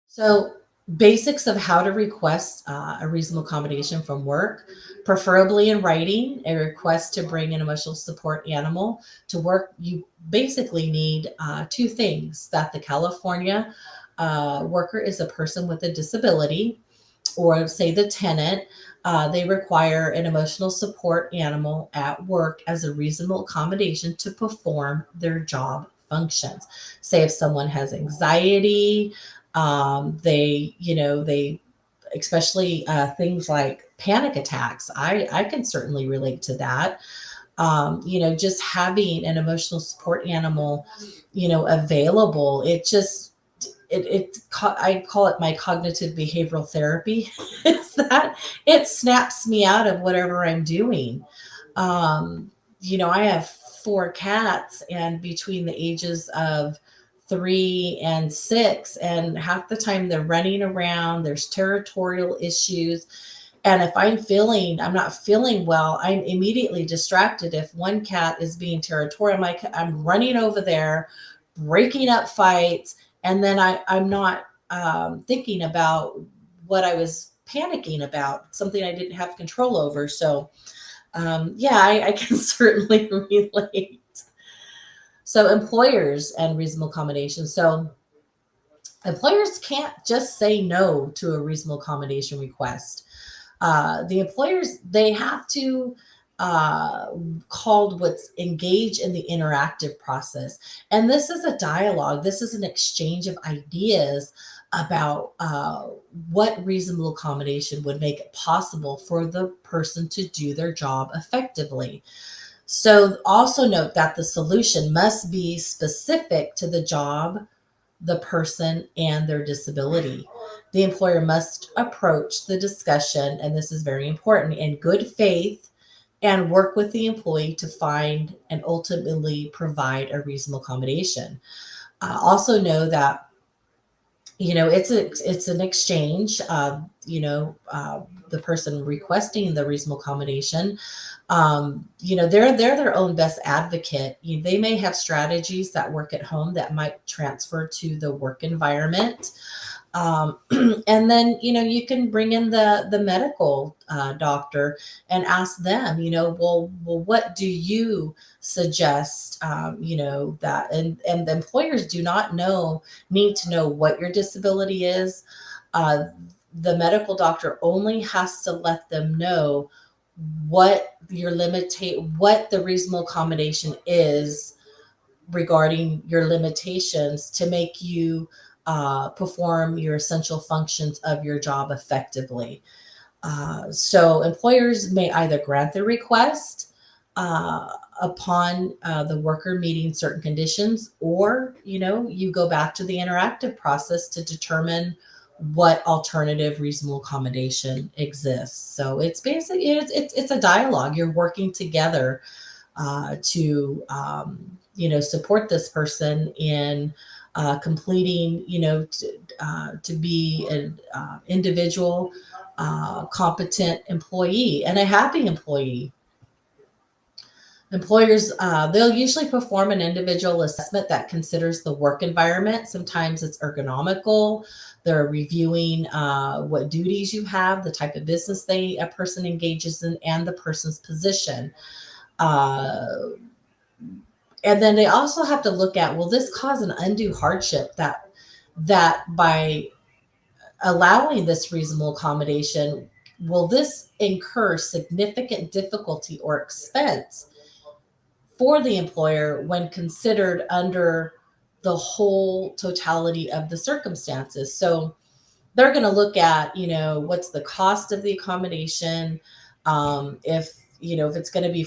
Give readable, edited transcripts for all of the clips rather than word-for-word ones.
So, basics of how to request a reasonable accommodation from work, preferably in writing, a request to bring an emotional support animal to work. You basically need two things: that the California worker is a person with a disability, or say the tenant, they require an emotional support animal at work as a reasonable accommodation to perform their job functions. Say if someone has anxiety, they especially things like panic attacks. I can certainly relate to that. Just having an emotional support animal, available, I call it my cognitive behavioral therapy. Is that it snaps me out of whatever I'm doing. Um, I have four cats, and between the ages of 3 and 6, and half the time they're running around, there's territorial issues. And if I'm not feeling well, I'm immediately distracted. If one cat is being territorial, I'm running over there, breaking up fights, and then I'm not thinking about what I was panicking about, something I didn't have control over. So, yeah, I can certainly relate. So, employers and reasonable accommodations. So, employers can't just say no to a reasonable accommodation request. The employers, they have to uh, called what's engage in the interactive process. And this is a dialogue. This is an exchange of ideas about what reasonable accommodation would make it possible for the person to do their job effectively. So also note that the solution must be specific to the job, the person, and their disability. The employer must approach the discussion, and this is very important, in good faith and work with the employee to find and ultimately provide a reasonable accommodation. Also know that it's an exchange. The person requesting the reasonable accommodation, they're their own best advocate. They may have strategies that work at home that might transfer to the work environment. um, and then you can bring in the medical doctor and ask them, well, what do you suggest? That, and the employers do not need to know what your disability is. uh, the medical doctor only has to let them know what the reasonable accommodation is regarding your limitations to make you perform your essential functions of your job effectively. So employers may either grant the request uh, upon the worker meeting certain conditions, or you go back to the interactive process to determine what alternative reasonable accommodation exists. So it's basically it's a dialogue. You're working together to support this person in completing, to be an individual, competent employee and a happy employee. Employers, they'll usually perform an individual assessment that considers the work environment. Sometimes it's ergonomical. They're reviewing what duties you have, the type of business a person engages in, and the person's position. Uh, and then they also have to look at, will this cause an undue hardship, that by allowing this reasonable accommodation, will this incur significant difficulty or expense for the employer when considered under the whole totality of the circumstances? So they're going to look at, what's the cost of the accommodation. If it's going to be,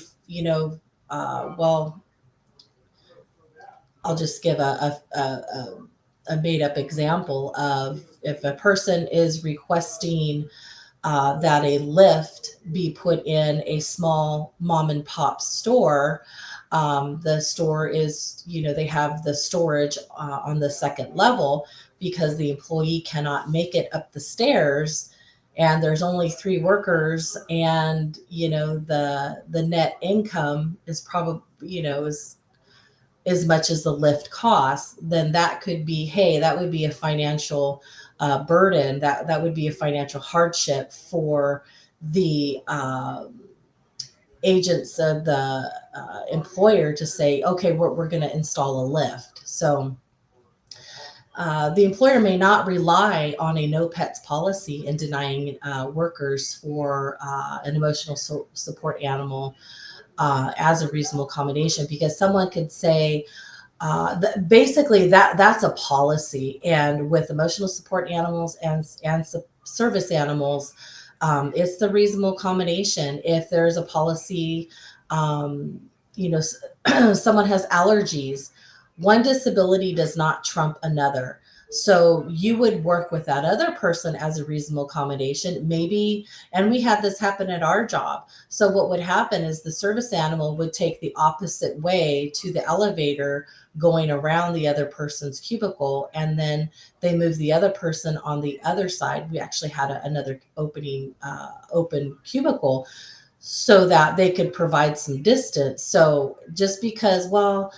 well, I'll just give a made up example of, if a person is requesting that a lift be put in a small mom and pop store. The store is, they have the storage on the second level because the employee cannot make it up the stairs, and there's only three workers, and the net income is probably, is as much as the lift costs, then that could be, hey, that would be a financial burden. That would be a financial hardship for the agents of the employer to say, okay, we're going to install a lift. So the employer may not rely on a no pets policy in denying workers for an emotional support animal as a reasonable accommodation, because someone could say, basically that's a policy, and with emotional support animals and service animals, it's the reasonable accommodation. If there's a policy, um, you know, someone has allergies, one disability does not trump another. So you would work with that other person as a reasonable accommodation, maybe. And we had this happen at our job. So what would happen is the service animal would take the opposite way to the elevator, going around the other person's cubicle, and then they move the other person on the other side. We actually had another open cubicle so that they could provide some distance. So just because, well,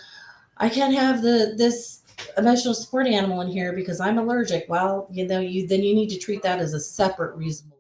I can't have this emotional support animal in here because I'm allergic, well, you know, you need to treat that as a separate reasonable